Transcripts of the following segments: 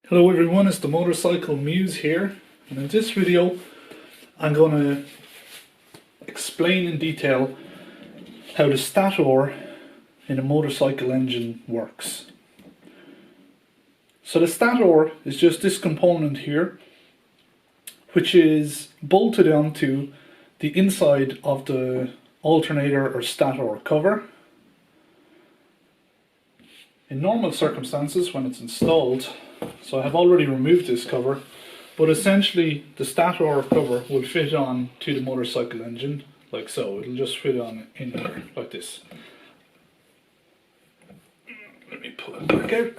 Hello everyone, it's the Motorcycle Muse here, and in this video I'm going to explain in detail how the stator in a motorcycle engine works. So the stator is just this component here, which is bolted onto the inside of the alternator or stator cover. In normal circumstances, when it's installed, so I have already removed this cover, but essentially the stator cover will fit on to the motorcycle engine like so. It'll just fit on in here like this. Let me pull it back out.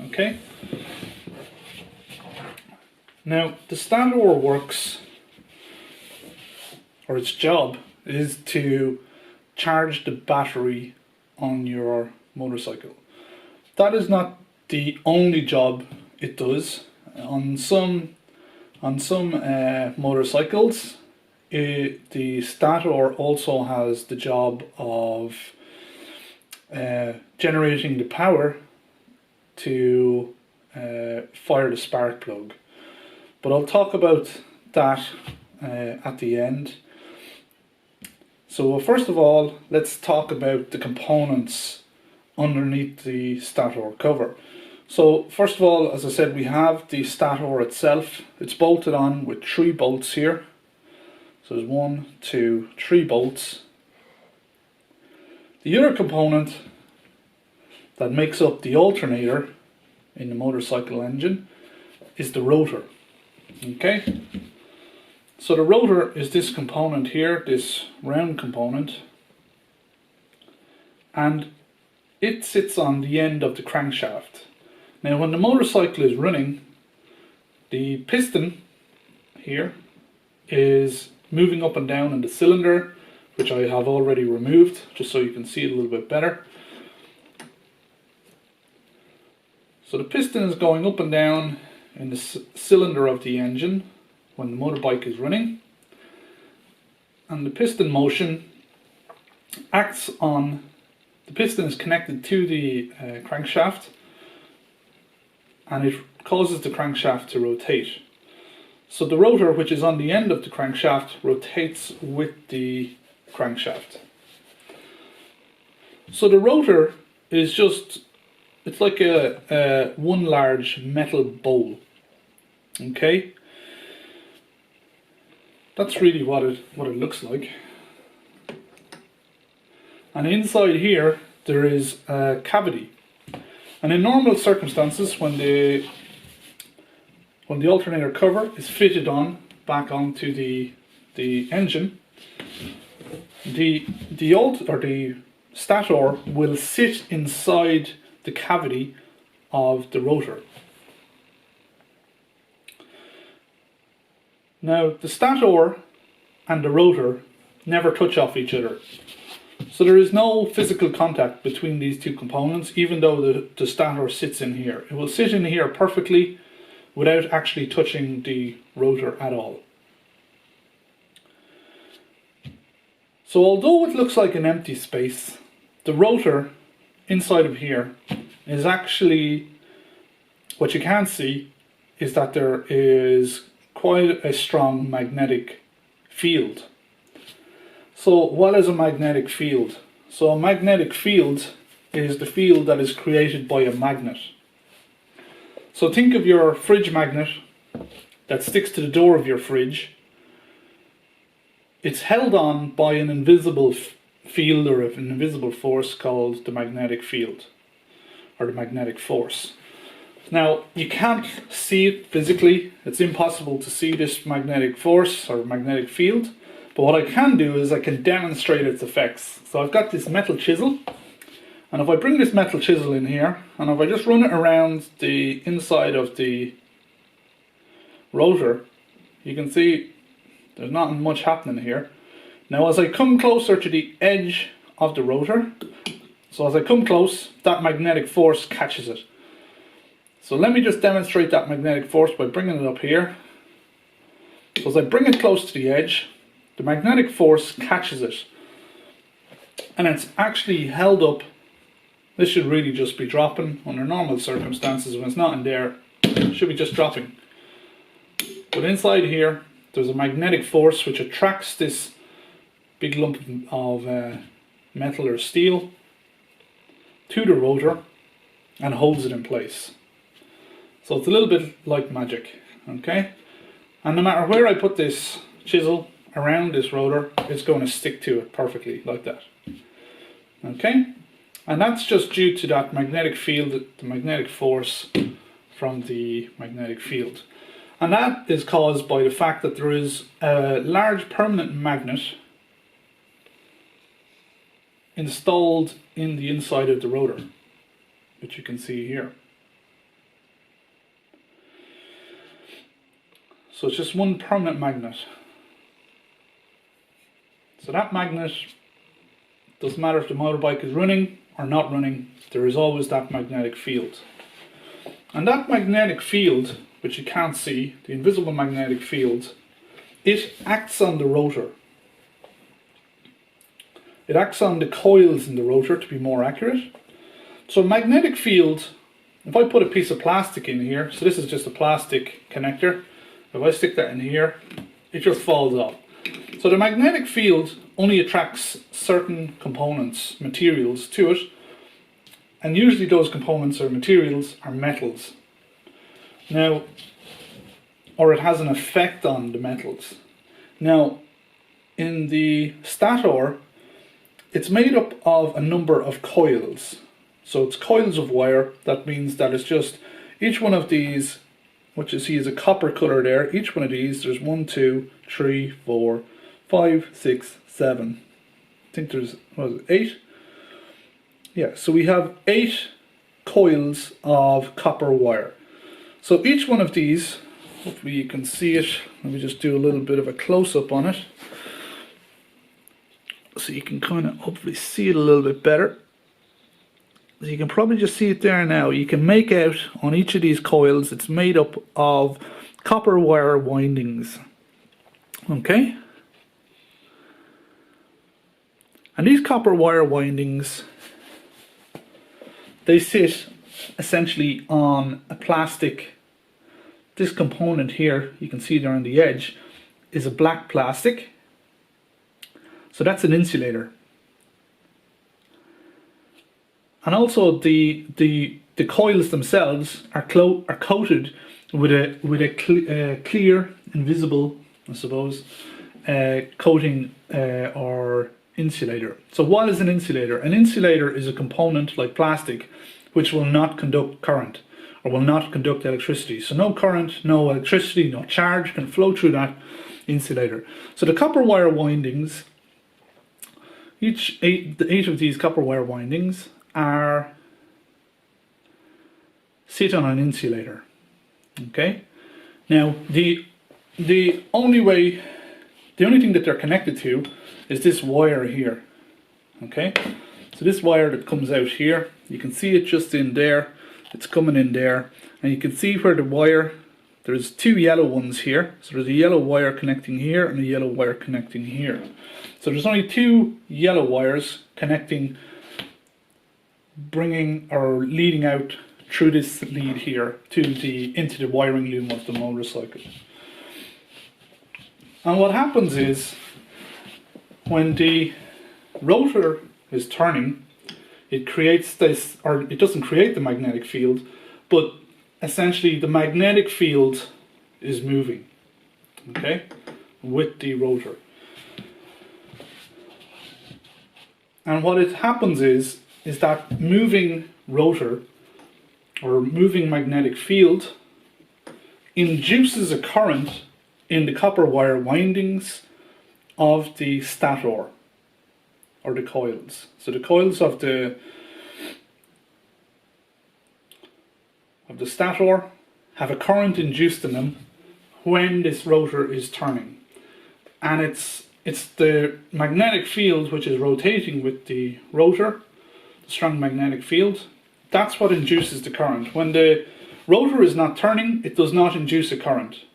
Okay. Now the stator works, or its job is to charge the battery on your motorcycle. That is not the only job it does. On some motorcycles, the stator also has the job of generating the power to fire the spark plug. But I'll talk about that at the end. So first of all, let's talk about the components underneath the stator cover. So first of all, as I said, we have the stator itself. It's bolted on with 3 bolts here. So there's 1, 2, 3 bolts. The other component that makes up the alternator in the motorcycle engine is the rotor. Okay? So the rotor is this component here, this round component, and it sits on the end of the crankshaft. Now when the motorcycle is running, the piston here is moving up and down in the cylinder, which I have already removed just so you can see it a little bit better. So the piston is going up and down in the cylinder of the engine when the motorbike is running, and the piston motion acts on, the piston is connected to the crankshaft, and it causes the crankshaft to rotate. So the rotor, which is on the end of the crankshaft, rotates with the crankshaft. So the rotor is just, it's like a one large metal bowl. Okay? That's really what it looks like. And inside here there is a cavity. And in normal circumstances, when the alternator cover is fitted on back onto the engine, the stator will sit inside the cavity of the rotor. Now the stator and the rotor never touch off each other. So there is no physical contact between these two components, even though the stator sits in here. It will sit in here perfectly without actually touching the rotor at all. So although it looks like an empty space, the rotor inside of here is actually, what you can't see is that there is quite a strong magnetic field. So what is a magnetic field? So a magnetic field is the field that is created by a magnet. So think of your fridge magnet that sticks to the door of your fridge. It's held on by an invisible field or an invisible force called the magnetic field, or the magnetic force. Now you can't see it physically. It's impossible to see this magnetic force or magnetic field. But what I can do is I can demonstrate its effects. So I've got this metal chisel, and if I bring this metal chisel in here, and if I just run it around the inside of the rotor, you can see there's not much happening here. Now as I come closer to the edge of the rotor, so as I come close, that magnetic force catches it. So let me just demonstrate that magnetic force by bringing it up here. So as I bring it close to the edge, the magnetic force catches it, and it's actually held up. This should really just be dropping under normal circumstances. When it's not in there, It should be just dropping. But inside here, there's a magnetic force which attracts this big lump of metal or steel to the rotor and holds it in place. So it's a little bit like magic, okay? And no matter where I put this chisel around this rotor, it's going to stick to it perfectly like that. Okay? And that's just due to that magnetic field, the magnetic force from the magnetic field. And that is caused by the fact that there is a large permanent magnet installed in the inside of the rotor, which you can see here. So it's just one permanent magnet. So that magnet, doesn't matter if the motorbike is running or not running, there is always that magnetic field. And that magnetic field, which you can't see, the invisible magnetic field, it acts on the rotor. It acts on the coils in the rotor, to be more accurate. So magnetic field, if I put a piece of plastic in here, so this is just a plastic connector, if I stick that in here, it just falls off. So the magnetic field only attracts certain components, materials to it, and usually those components or materials are metals. Now, or it has an effect on the metals. Now, in the stator, it's made up of a number of coils. So it's coils of wire. That means that it's just each one of these, what you see is a copper color there. Each one of these, there's 1, 2, 3, 4, 5, 6, 7. I think there's, what is it, 8? Yeah, so we have 8 coils of copper wire. So each one of these, hopefully you can see it. Let me just do a little bit of a close-up on it, so you can kind of hopefully see it a little bit better. So you can probably just see it there now. You can make out on each of these coils, it's made up of copper wire windings. Okay? And these copper wire windings, they sit essentially on a plastic. This component here, you can see there on the edge, is a black plastic. So that's an insulator. And also the coils themselves are coated with a clear, invisible, I suppose, coating or insulator. So what is an insulator? An insulator is a component like plastic which will not conduct current or will not conduct electricity. So no current, no electricity, no charge can flow through that insulator. So the copper wire windings, the 8 of these copper wire windings sit on an insulator. Okay. Now the only thing that they're connected to is this wire here. Okay. So this wire that comes out here, you can see it just in there. It's coming in there, and you can see where the wire. There's 2 yellow ones here. So there's a yellow wire connecting here and a yellow wire connecting here. So there's only 2 yellow wires connecting, bringing or leading out through this lead here into the wiring loom of the motorcycle. And what happens is, when the rotor is turning, it creates this, or it doesn't create the magnetic field, but essentially the magnetic field is moving, okay, with the rotor. And what it happens is that moving rotor or moving magnetic field induces a current in the copper wire windings of the stator or the coils. So the coils of the stator have a current induced in them when this rotor is turning, and it's the magnetic field which is rotating with the rotor, the strong magnetic field. That's what induces the current. When the rotor is not turning, it does not induce a current.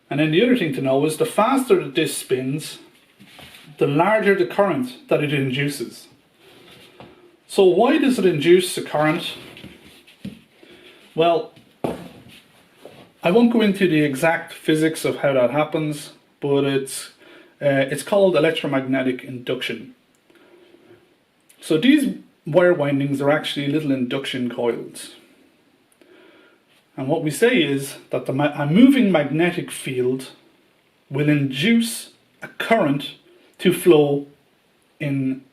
And then the other thing to know is the faster that this spins, the larger the current that it induces. So why does it induce a current? Well, I won't go into the exact physics of how that happens, but it's called electromagnetic induction. So these wire windings are actually little induction coils. And what we say is that a moving magnetic field will induce a current to flow in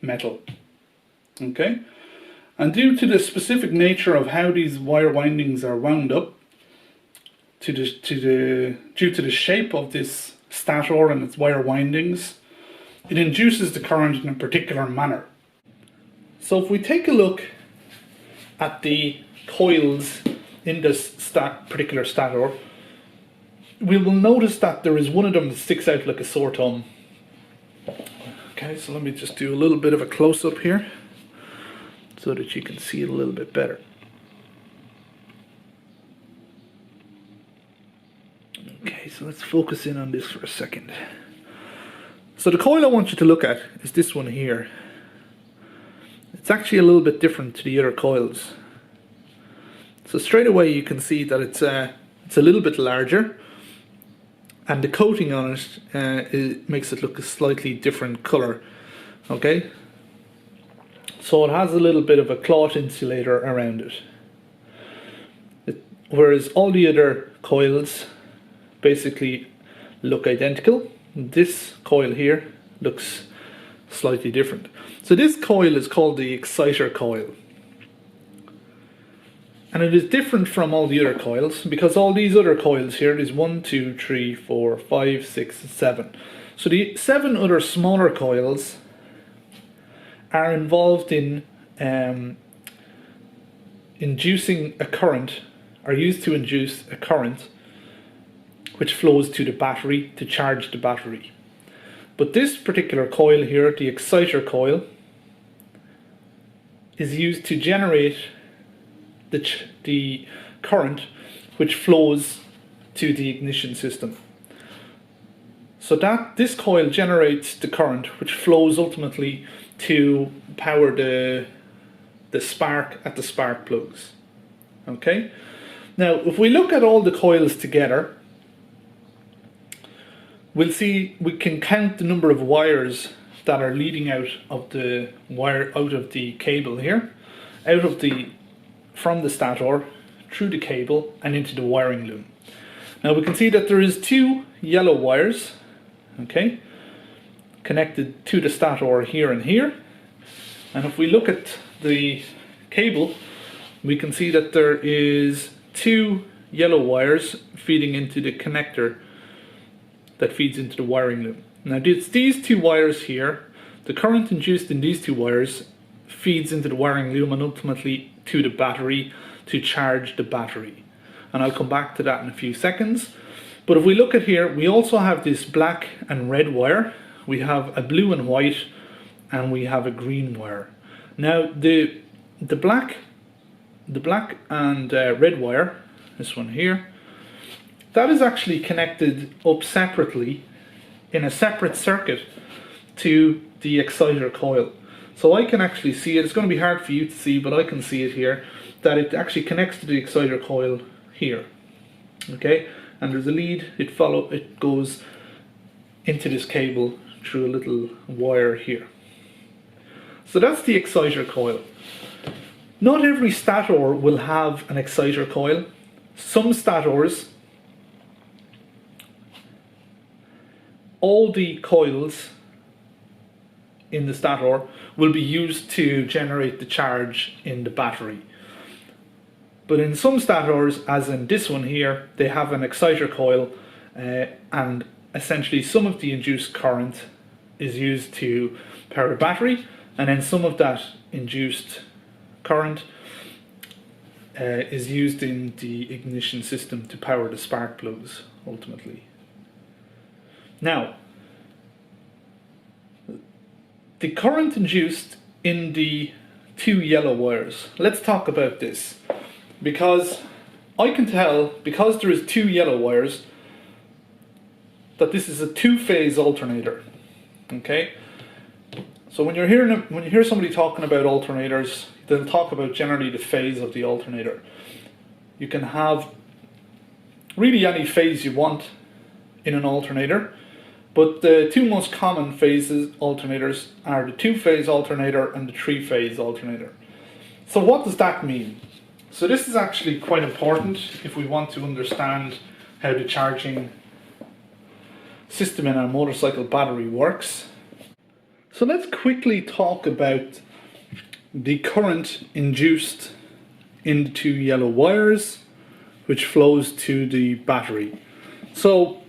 metal. Okay? And due to the specific nature of how these wire windings are wound up, due to the shape of this stator and its wire windings, it induces the current in a particular manner. So if we take a look at the coils in this particular stator, we will notice that there is one of them that sticks out like a sore thumb. Okay, so let me just do a little bit of a close-up here so that you can see it a little bit better. Okay, so let's focus in on this for a second. So the coil I want you to look at is this one here. It's actually a little bit different to the other coils. So straight away you can see that it's a little bit larger, and the coating on it makes it look a slightly different colour. Okay, so it has a little bit of a cloth insulator around it, whereas all the other coils basically look identical. This coil here looks slightly different. So this coil is called the exciter coil. And it is different from all the other coils because all these other coils here, there's 1, 2, 3, 4, 5, 6, 7. So the 7 other smaller coils are involved in inducing a current, are used to induce a current which flows to the battery to charge the battery. But this particular coil here, the exciter coil, is used to generate the current which flows to the ignition system. So that this coil generates the current which flows ultimately to power the spark at the spark plugs. Okay? Now if we look at all the coils together, we'll see we can count the number of wires that are leading out of the cable here, from the stator through the cable and into the wiring loom. Now we can see that there is 2 yellow wires, okay, connected to the stator here and here. And if we look at the cable, we can see that there is 2 yellow wires feeding into the connector that feeds into the wiring loom. Now it's these 2 wires here, the current induced in these 2 wires feeds into the wiring loom and ultimately to the battery to charge the battery. And I'll come back to that in a few seconds. But if we look at here, we also have this black and red wire, we have a blue and white, and we have a green wire. Now the black and red wire, this one here, that is actually connected up separately in a separate circuit to the exciter coil. So I can actually see it. It's going to be hard for you to see, but I can see it here, that it actually connects to the exciter coil here. Okay, and there's a lead, it goes into this cable through a little wire here. So that's the exciter coil. Not every stator will have an exciter coil. Some stators, all the coils in the stator will be used to generate the charge in the battery. But in some stators, as in this one here, they have an exciter coil and essentially some of the induced current is used to power the battery, and then some of that induced current is used in the ignition system to power the spark plugs ultimately. Now, the current induced in the 2 yellow wires, let's talk about this, because I can tell, because there is 2 yellow wires, that this is a 2-phase alternator. Okay, so when you hear somebody talking about alternators, they'll talk about generally the phase of the alternator. You can have really any phase you want in an alternator, but the two most common phases alternators are the two-phase alternator and the three-phase alternator. So what does that mean? So this is actually quite important if we want to understand how the charging system in a motorcycle battery works. So let's quickly talk about the current induced in the two yellow wires which flows to the battery. So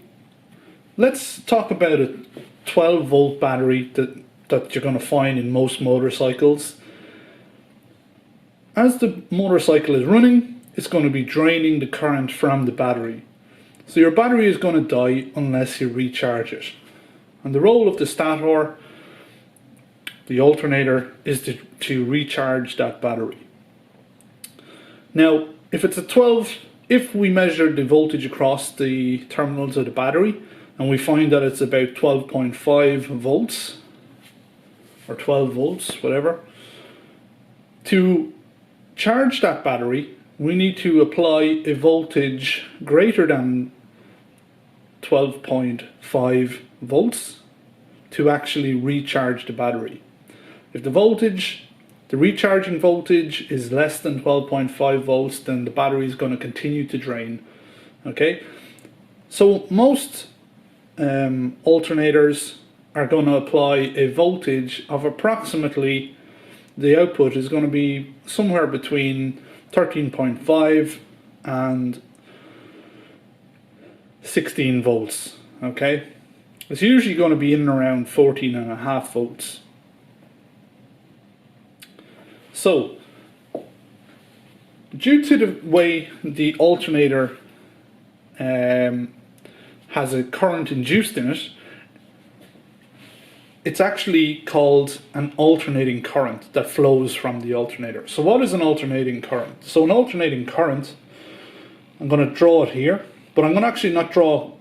let's talk about a 12-volt battery that you're going to find in most motorcycles. As the motorcycle is running, it's going to be draining the current from the battery. So your battery is going to die unless you recharge it. And the role of the stator, the alternator, is to recharge that battery. Now, if we measure the voltage across the terminals of the battery, and we find that it's about 12.5 volts, or 12 volts, whatever, to charge that battery, we need to apply a voltage greater than 12.5 volts to actually recharge the battery. If the recharging voltage is less than 12.5 volts, then the battery is going to continue to drain. Okay, so most alternators are going to apply a voltage of approximately, the output is going to be somewhere between 13.5 and 16 volts. Okay, it's usually going to be in and around 14.5 volts. So, due to the way the alternator has a current induced in it, it's actually called an alternating current that flows from the alternator. So what is an alternating current? So an alternating current, I'm going to draw it here, but I'm going to actually not draw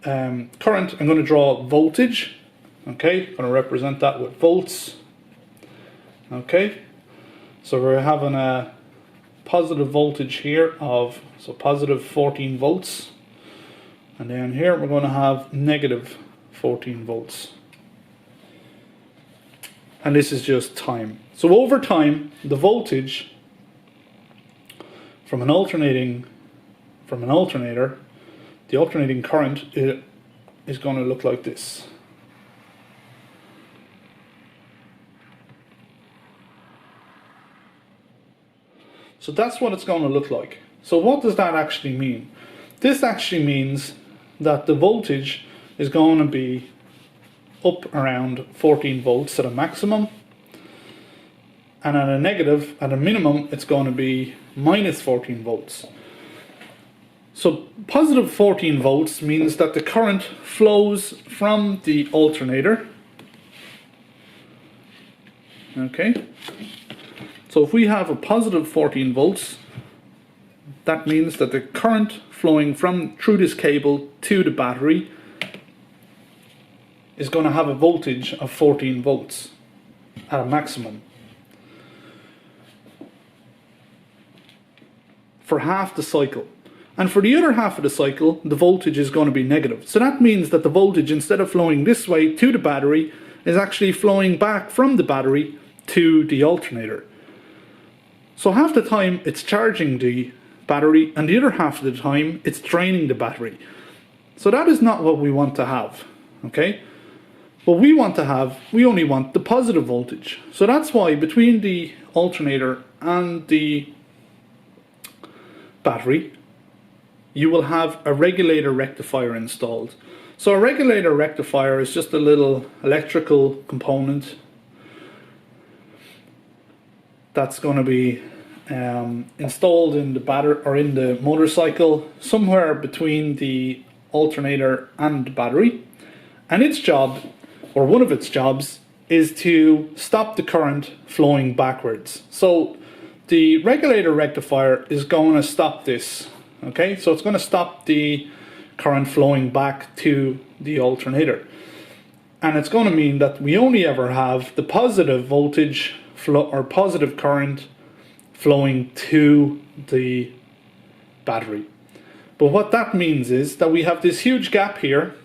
current, I'm going to draw voltage. Okay, I'm going to represent that with volts. Okay, so we're having a positive voltage here of, so positive 14 volts. And down here we're going to have negative 14 volts. And this is just time. So over time, the voltage from an alternator, the alternating current is going to look like this. So that's what it's going to look like. So what does that actually mean? This actually means that the voltage is going to be up around 14 volts at a maximum, and at a minimum, it's going to be minus 14 volts. So positive 14 volts means that the current flows from the alternator. Okay, so if we have a positive 14 volts, that means that the current flowing through this cable to the battery is going to have a voltage of 14 volts at a maximum for half the cycle. And for the other half of the cycle, the voltage is going to be negative. So that means that the voltage, instead of flowing this way to the battery, is actually flowing back from the battery to the alternator. So half the time it's charging the battery, and the other half of the time it's draining the battery. So that is not what we want to have. Okay? What we want to have, we only want the positive voltage. So that's why between the alternator and the battery, you will have a regulator rectifier installed. So a regulator rectifier is just a little electrical component that's going to be installed in the battery or in the motorcycle, somewhere between the alternator and the battery. And its job, or one of its jobs, is to stop the current flowing backwards. So the regulator rectifier is going to stop this. Okay, so it's going to stop the current flowing back to the alternator. And it's going to mean that we only ever have the positive voltage flow or positive current flowing to the battery. But what that means is that we have this huge gap here.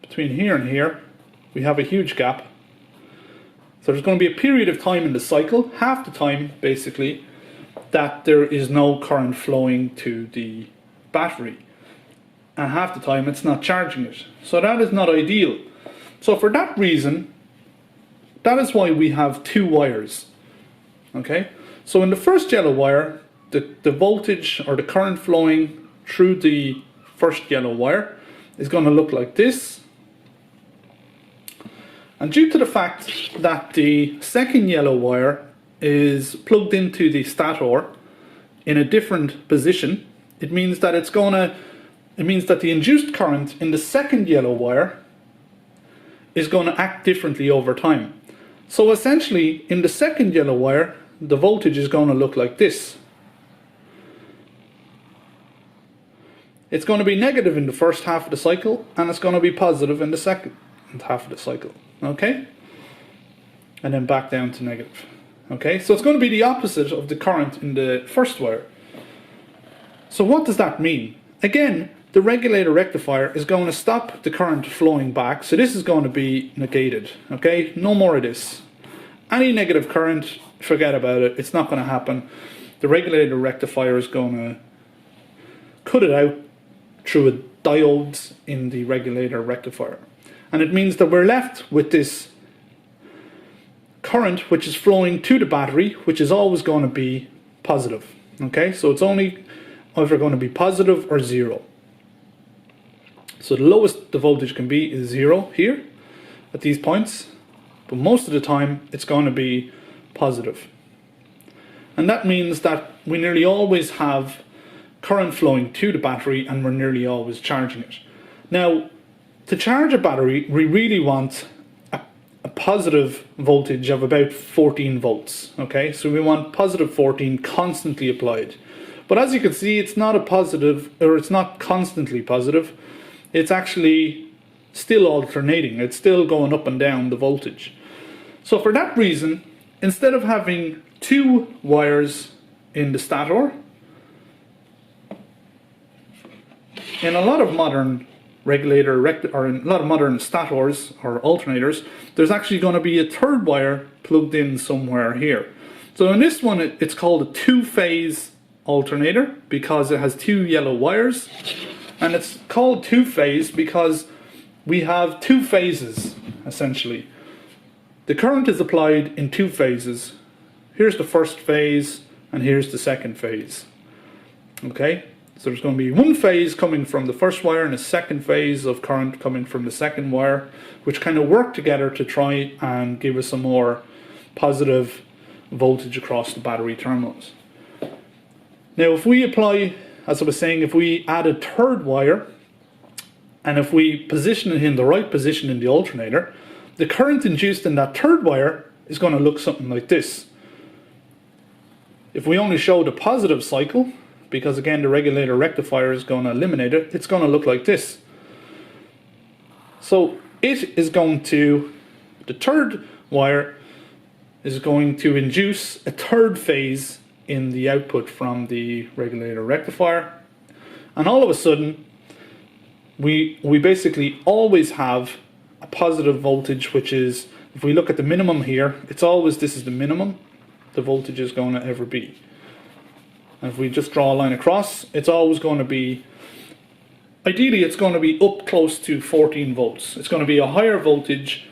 Between here and here, we have a huge gap. So there's going to be a period of time in the cycle, half the time basically, that there is no current flowing to the battery. And half the time it's not charging it. So that is not ideal. So for that reason, that is why we have two wires. Okay? So in the first yellow wire, the voltage or the current flowing through the first yellow wire is going to look like this. And due to the fact that the second yellow wire is plugged into the stator in a different position, it means that the induced current in the second yellow wire is going to act differently over time. So essentially, in the second yellow wire, the voltage is going to look like this. It's going to be negative in the first half of the cycle, and it's going to be positive in the second half of the cycle. Okay? And then back down to negative. Okay? So it's going to be the opposite of the current in the first wire. So what does that mean? Again, the regulator rectifier is going to stop the current flowing back. So this is going to be negated. Okay? No more of this. Any negative current, forget about it. It's not going to happen. The regulator rectifier is going to cut it out through a diodes in the regulator rectifier. And it means that we're left with this current which is flowing to the battery, which is always going to be positive. Okay, so it's only either going to be positive or zero. So the lowest the voltage can be is 0 here at these points, but most of the time it's going to be positive. And that means that we nearly always have current flowing to the battery, and we're nearly always charging it. Now, to charge a battery, we really want a positive voltage of about 14 volts. Okay, so we want positive 14 constantly applied. But as you can see, it's not a positive, or it's not constantly positive. It's actually still alternating. It's still going up and down the voltage. So for that reason, instead of having two wires in the stator, in a lot of modern or in a lot of modern stators or alternators, there's actually going to be a third wire plugged in somewhere here. So in this one, it's called a two-phase alternator because it has two yellow wires, and it's called two-phase because we have two phases essentially. The current is applied in two phases. Here's the first phase and here's the second phase. Okay? So there's going to be one phase coming from the first wire and a second phase of current coming from the second wire, which kind of work together to try and give us a more positive voltage across the battery terminals. Now if we apply, as I was saying, if we add a third wire and if we position it in the right position in the alternator, the current induced in that third wire is going to look something like this. If we only show the positive cycle, because again the regulator rectifier is going to eliminate it, it's going to look like this. So it is going to, the third wire is going to induce a third phase in the output from the regulator rectifier, and all of a sudden we basically always have a positive voltage, which is, if we look at the minimum here, it's always, this is the minimum the voltage is going to ever be. And if we just draw a line across, it's always going to be, ideally it's going to be up close to 14 volts. It's going to be a higher voltage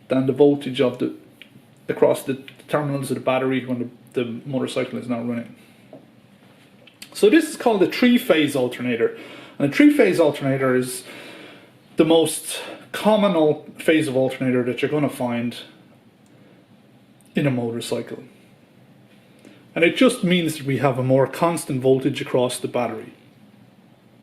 than the voltage of the across the terminals of the battery when the motorcycle is not running. So this is called a three-phase alternator. And a three-phase alternator is the most common phase of alternator that you're going to find in a motorcycle. And it just means that we have a more constant voltage across the battery.